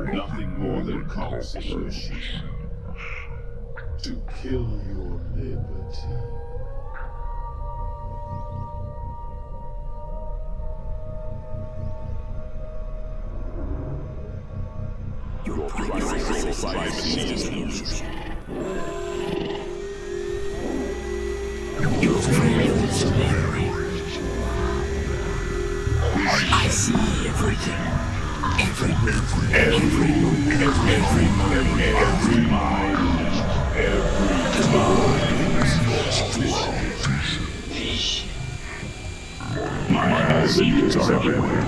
Nothing more than comes in your sheep to kill your liberty. Your privacy is used. Your freedom is very. I see everything. Every mind, my eyes and ears are everywhere.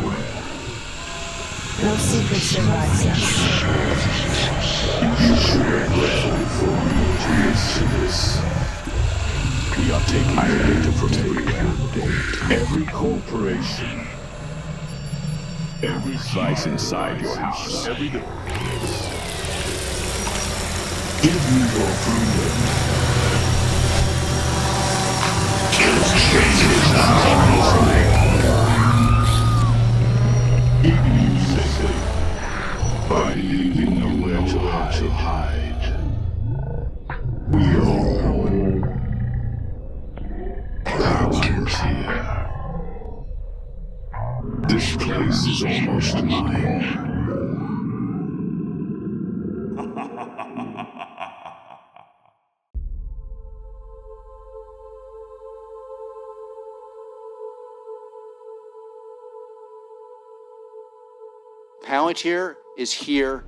No secret survives us. You should be grateful for this. We are taking care to protect every corporation. Every slice inside your house, every door. Give you your freedom. Keeping you safe by leaving nowhere to hide. We own Palantir. This place is almost mine. Palantir is here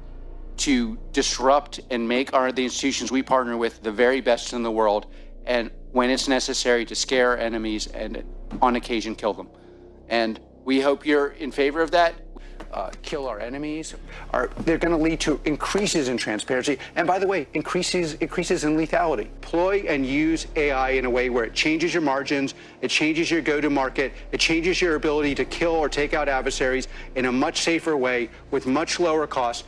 to disrupt and make the institutions we partner with the very best in the world, and when it's necessary, to scare enemies and on occasion kill them. And we hope you're in favor of that. Kill our enemies. They're going to lead to increases in transparency. And by the way, increases in lethality. Deploy and use AI in a way where it changes your margins, it changes your go-to-market, it changes your ability to kill or take out adversaries in a much safer way with much lower cost.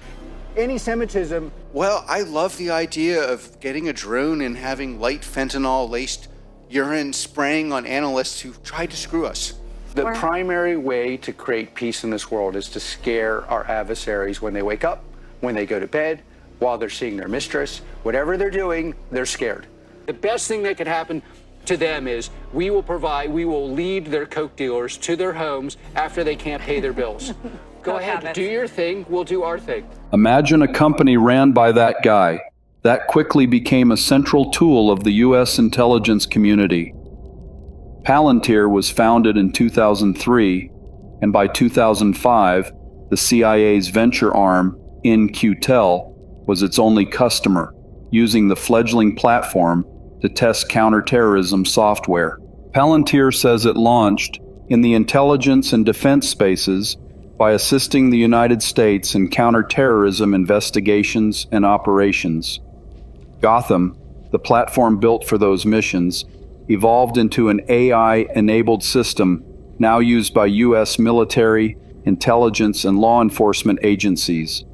Anti-Semitism. Well, I love the idea of getting a drone and having light fentanyl-laced urine spraying on analysts who tried to screw us. The primary way to create peace in this world is to scare our adversaries when they wake up, when they go to bed, while they're seeing their mistress. Whatever they're doing, they're scared. The best thing that could happen to them is we will lead their coke dealers to their homes after they can't pay their bills. Go ahead, do your thing, we'll do our thing. Imagine a company ran by that guy. That quickly became a central tool of the U.S. intelligence community. Palantir was founded in 2003, and by 2005, the CIA's venture arm, In-Q-Tel, was its only customer, using the fledgling platform to test counterterrorism software. Palantir says it launched in the intelligence and defense spaces by assisting the United States in counterterrorism investigations and operations. Gotham, the platform built for those missions, evolved into an AI-enabled system now used by U.S. military, intelligence, and law enforcement agencies.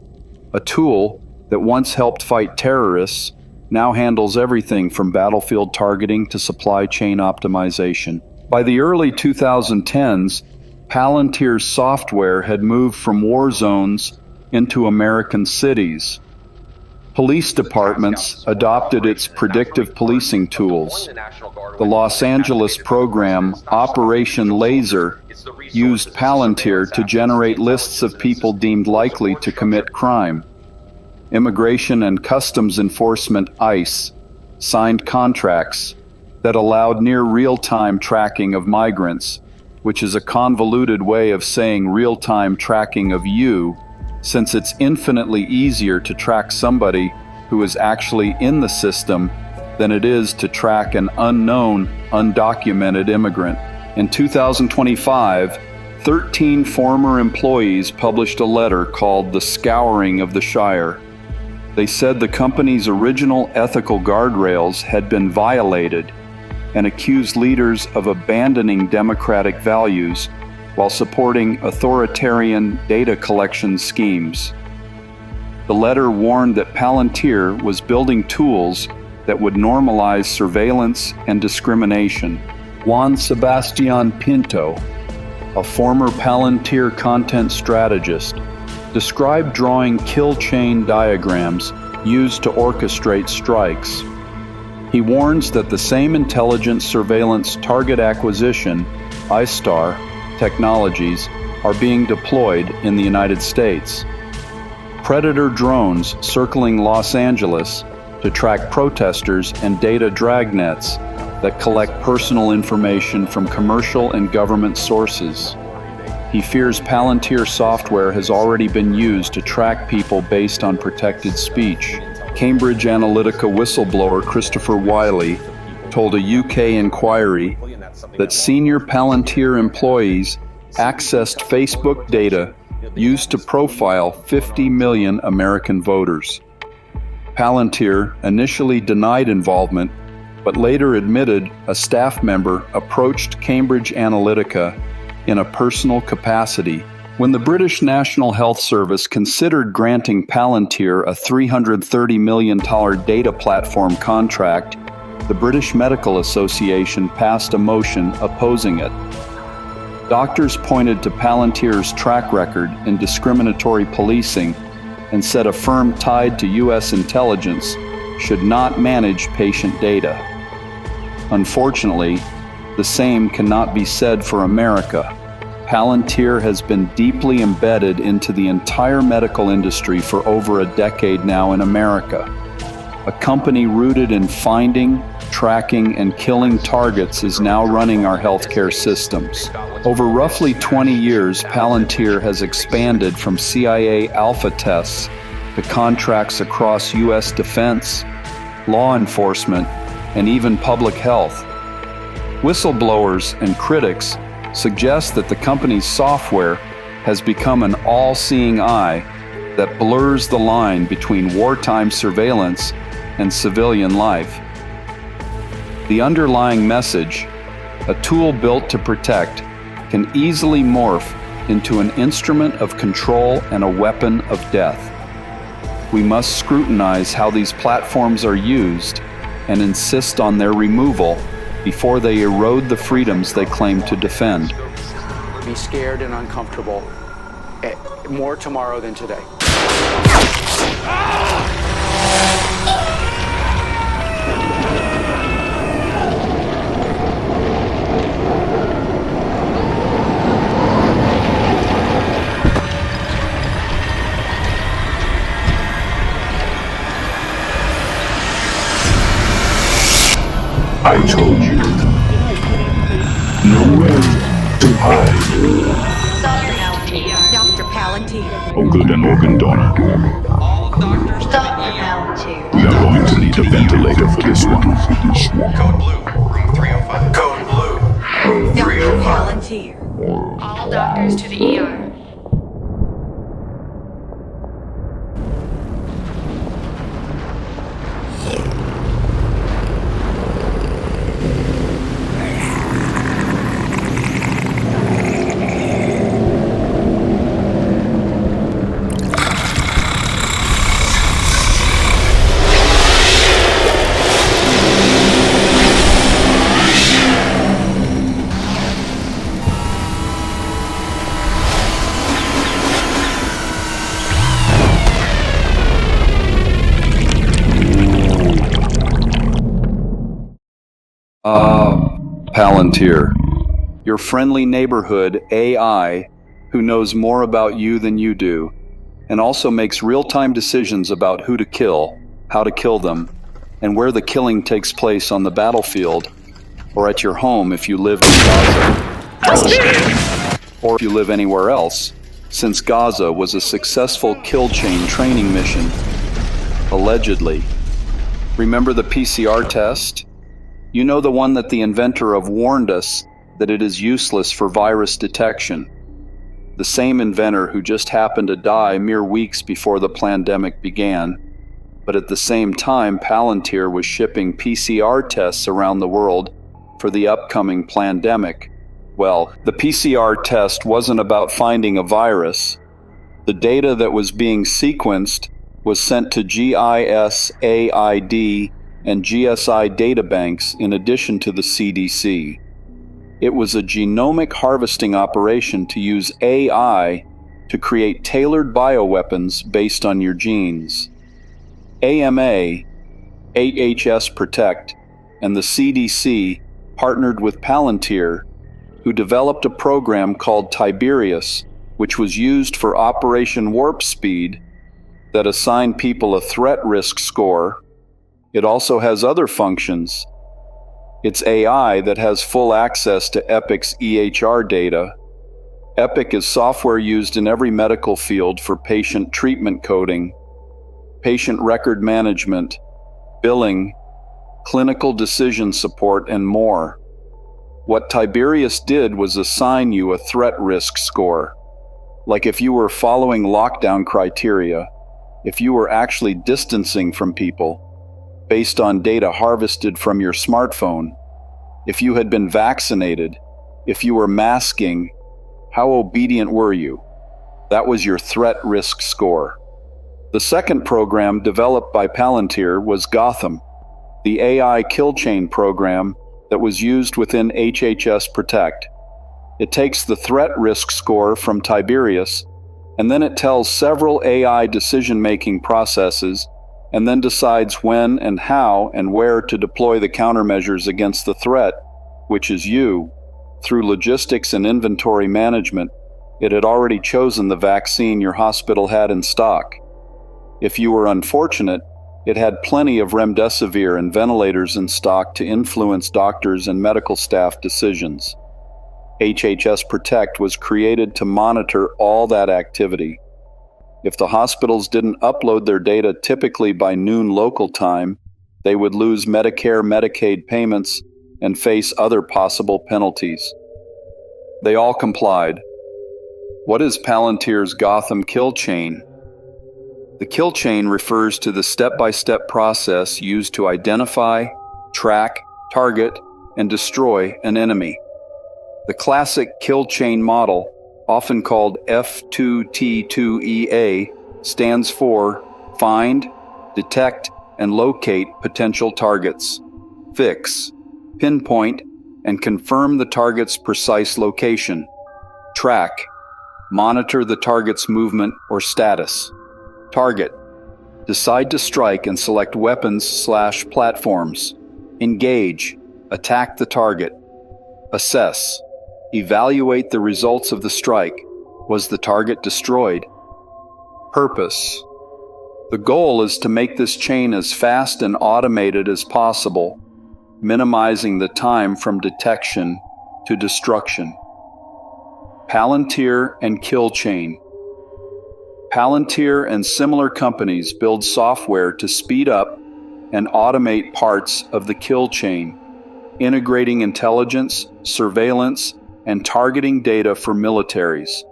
A tool that once helped fight terrorists now handles everything from battlefield targeting to supply chain optimization. By the early 2010s, Palantir's software had moved from war zones into American cities. Police departments adopted its predictive policing tools. The Los Angeles program, Operation Laser, used Palantir to generate lists of people deemed likely to commit crime. Immigration and Customs Enforcement, ICE, signed contracts that allowed near real-time tracking of migrants, which is a convoluted way of saying real-time tracking of you, since it's infinitely easier to track somebody who is actually in the system than it is to track an unknown, undocumented immigrant. In 2025, 13 former employees published a letter called The Scouring of the Shire. They said the company's original ethical guardrails had been violated and accused leaders of abandoning democratic values while supporting authoritarian data collection schemes. The letter warned that Palantir was building tools that would normalize surveillance and discrimination. Juan Sebastian Pinto, a former Palantir content strategist, described drawing kill chain diagrams used to orchestrate strikes. He warns that the same intelligence surveillance target acquisition, ISTAR, technologies are being deployed in the United States. Predator drones circling Los Angeles to track protesters and data dragnets that collect personal information from commercial and government sources. He fears Palantir software has already been used to track people based on protected speech. Cambridge Analytica whistleblower Christopher Wiley told a UK inquiry that senior Palantir employees accessed Facebook data used to profile 50 million American voters. Palantir initially denied involvement, but later admitted a staff member approached Cambridge Analytica in a personal capacity. When the British National Health Service considered granting Palantir a $330 million data platform contract, the British Medical Association passed a motion opposing it. Doctors pointed to Palantir's track record in discriminatory policing and said a firm tied to U.S. intelligence should not manage patient data. Unfortunately, the same cannot be said for America. Palantir has been deeply embedded into the entire medical industry for over a decade now in America. A company rooted in finding, tracking, and killing targets is now running our healthcare systems. Over roughly 20 years, Palantir has expanded from CIA alpha tests to contracts across U.S. defense, law enforcement, and even public health. Whistleblowers and critics suggest that the company's software has become an all-seeing eye that blurs the line between wartime surveillance and civilian life. The underlying message, a tool built to protect, can easily morph into an instrument of control and a weapon of death. We must scrutinize how these platforms are used and insist on their removal before they erode the freedoms they claim to defend. Be scared and uncomfortable. More tomorrow than today. I told you. Nowhere to hide. Dr. Palantir. Oh, good, an organ donor. Dr. Palantir. We are going to need a ventilator for this one. Code blue, room 305. Code blue, room Dr. 305. Palantir. All doctors to the ER. Palantir, your friendly neighborhood AI who knows more about you than you do, and also makes real-time decisions about who to kill, how to kill them, and where the killing takes place on the battlefield, or at your home if you live in Gaza, or if you live anywhere else, since Gaza was a successful kill chain training mission, allegedly. Remember the PCR test? You know, the one that the inventor of warned us that it is useless for virus detection. The same inventor who just happened to die mere weeks before the pandemic began. But at the same time, Palantir was shipping PCR tests around the world for the upcoming pandemic. Well, the PCR test wasn't about finding a virus. The data that was being sequenced was sent to GISAID and GSI databanks in addition to the CDC. It was a genomic harvesting operation to use AI to create tailored bioweapons based on your genes. AMA, AHS Protect, and the CDC partnered with Palantir, who developed a program called Tiberius, which was used for Operation Warp Speed, that assigned people a threat risk score. It also has other functions. It's AI that has full access to Epic's EHR data. Epic is software used in every medical field for patient treatment coding, patient record management, billing, clinical decision support, and more. What Tiberius did was assign you a threat risk score. Like if you were following lockdown criteria, if you were actually distancing from people based on data harvested from your smartphone, if you had been vaccinated, if you were masking, how obedient were you? That was your threat risk score. The second program developed by Palantir was Gotham, the AI kill chain program that was used within HHS Protect. It takes the threat risk score from Tiberius, and then it tells several AI decision-making processes, and then decides when and how and where to deploy the countermeasures against the threat, which is you. Through logistics and inventory management, it had already chosen the vaccine your hospital had in stock. If you were unfortunate, it had plenty of remdesivir and ventilators in stock to influence doctors and medical staff decisions. HHS Protect was created to monitor all that activity. If the hospitals didn't upload their data typically by noon local time, they would lose Medicare, Medicaid payments and face other possible penalties. They all complied. What is Palantir's Gotham kill chain? The kill chain refers to the step-by-step process used to identify, track, target, and destroy an enemy. The classic kill chain model, often called F2T2EA, stands for Find, Detect, and Locate Potential Targets, Fix, Pinpoint, and confirm the target's precise location, Track, monitor the target's movement or status, Target, decide to strike and select weapons/platforms, Engage, attack the target, Assess, evaluate the results of the strike. Was the target destroyed? Purpose. The goal is to make this chain as fast and automated as possible, minimizing the time from detection to destruction. Palantir and kill chain. Palantir and similar companies build software to speed up and automate parts of the kill chain, integrating intelligence, surveillance, and targeting data for militaries.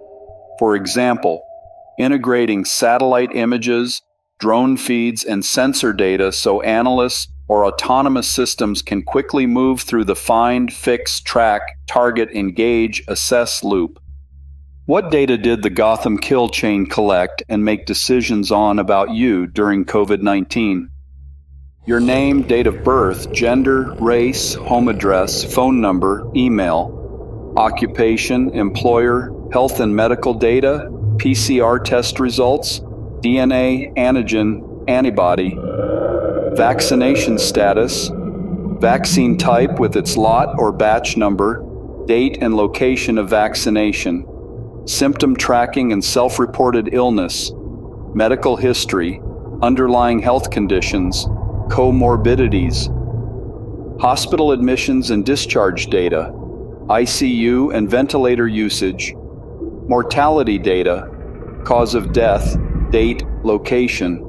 For example, integrating satellite images, drone feeds, and sensor data so analysts or autonomous systems can quickly move through the find, fix, track, target, engage, assess loop. What data did the Gotham kill chain collect and make decisions on about you during COVID-19? Your name, date of birth, gender, race, home address, phone number, email, occupation, employer, health and medical data, PCR test results, DNA, antigen, antibody, vaccination status, vaccine type with its lot or batch number, date and location of vaccination, symptom tracking and self-reported illness, medical history, underlying health conditions, comorbidities, hospital admissions and discharge data, ICU and ventilator usage, mortality data, cause of death, date, location,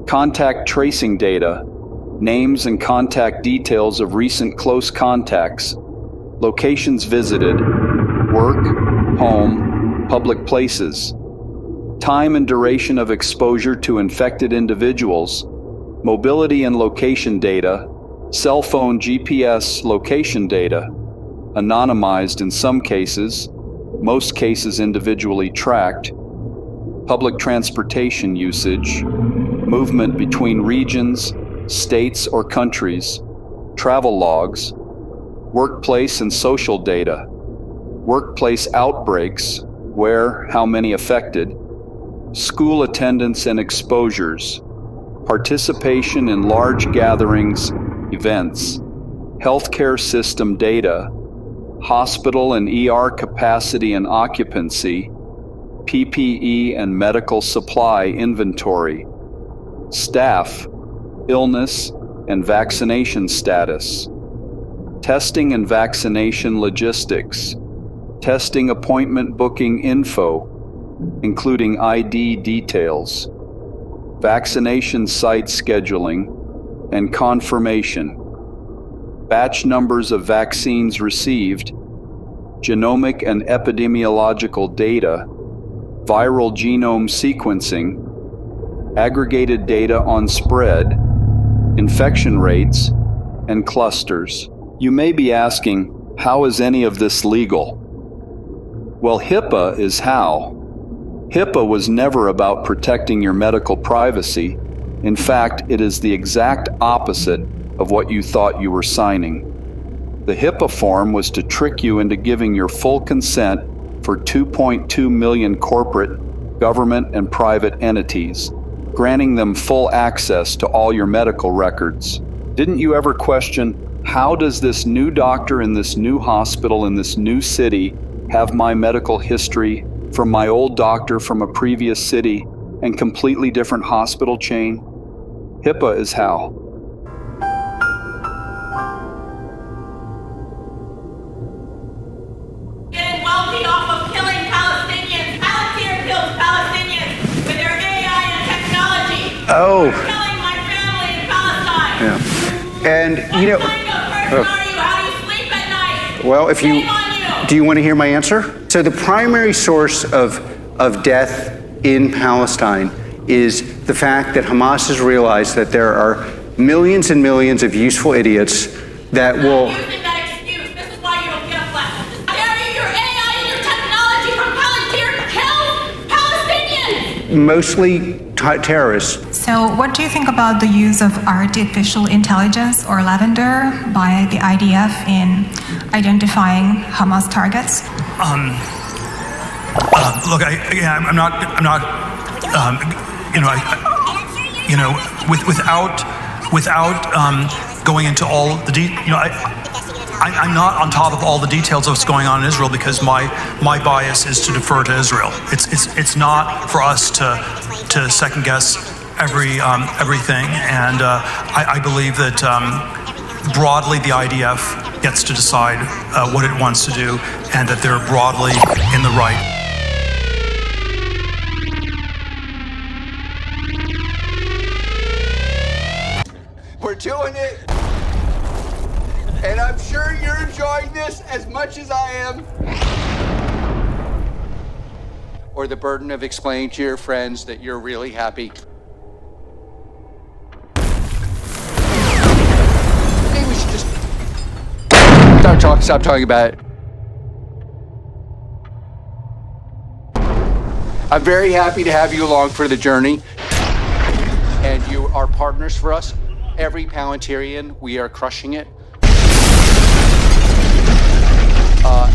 contact tracing data, names and contact details of recent close contacts, locations visited, work, home, public places, time and duration of exposure to infected individuals, mobility and location data, cell phone GPS location data, anonymized in some cases, most cases individually tracked, public transportation usage, movement between regions, states or countries, travel logs, workplace and social data, workplace outbreaks, where, how many affected, school attendance and exposures, participation in large gatherings, events, healthcare system data, hospital and ER capacity and occupancy, PPE and medical supply inventory, staff, illness, and vaccination status, testing and vaccination logistics, testing appointment booking info, including ID details, vaccination site scheduling, and confirmation, batch numbers of vaccines received, genomic and epidemiological data, viral genome sequencing, aggregated data on spread, infection rates, and clusters. You may be asking, how is any of this legal? Well, HIPAA is how. HIPAA was never about protecting your medical privacy. In fact, it is the exact opposite of what you thought you were signing. The HIPAA form was to trick you into giving your full consent for 2.2 million corporate, government, and private entities, granting them full access to all your medical records. Didn't you ever question, how does this new doctor in this new hospital in this new city have my medical history from my old doctor from a previous city and completely different hospital chain? HIPAA is how. Getting wealthy off of killing Palestinians. Palantir kills Palestinians with their AI and technology. Oh. They're killing my family in Palestine. Yeah. And, you know, What kind of person are you? How do you sleep at night? well, if you, Shame on you. do you want to hear my answer? So the primary source of death in Palestine is the fact that Hamas has realized that there are millions and millions of useful idiots that will... Stop using that excuse. This is why you don't get a flat. How dare you? Your AI and your technology from Palantir kills Palestinians. mostly terrorists. So what do you think about the use of artificial intelligence or lavender by the IDF in identifying Hamas targets? Look, I'm not, without going into all the I'm not on top of all the details of what's going on in Israel because my bias is to defer to Israel. It's not for us to second guess everything, and I believe that broadly the IDF gets to decide what it wants to do, and that they're broadly in the right. We're doing it, and I'm sure you're enjoying this as much as I am. Or the burden of explaining to your friends that you're really happy. Maybe we should just stop talking about it. I'm very happy to have you along for the journey, and you are partners for us. Every Palantirian, we are crushing it.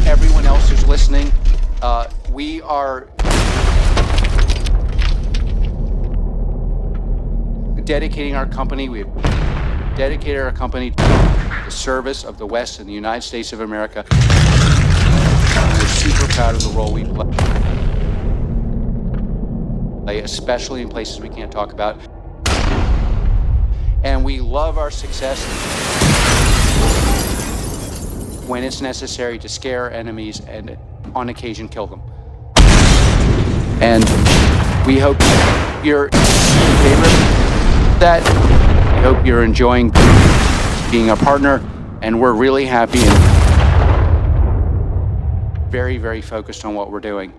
Everyone else who's listening, we are dedicating our company. We have dedicated our company to the service of the West and the United States of America. We're super proud of the role we play, especially in places we can't talk about. And we love our success when it's necessary to scare enemies and on occasion kill them. And we hope you're in favor of that. We hope you're enjoying being a partner, and we're really happy and very, very focused on what we're doing.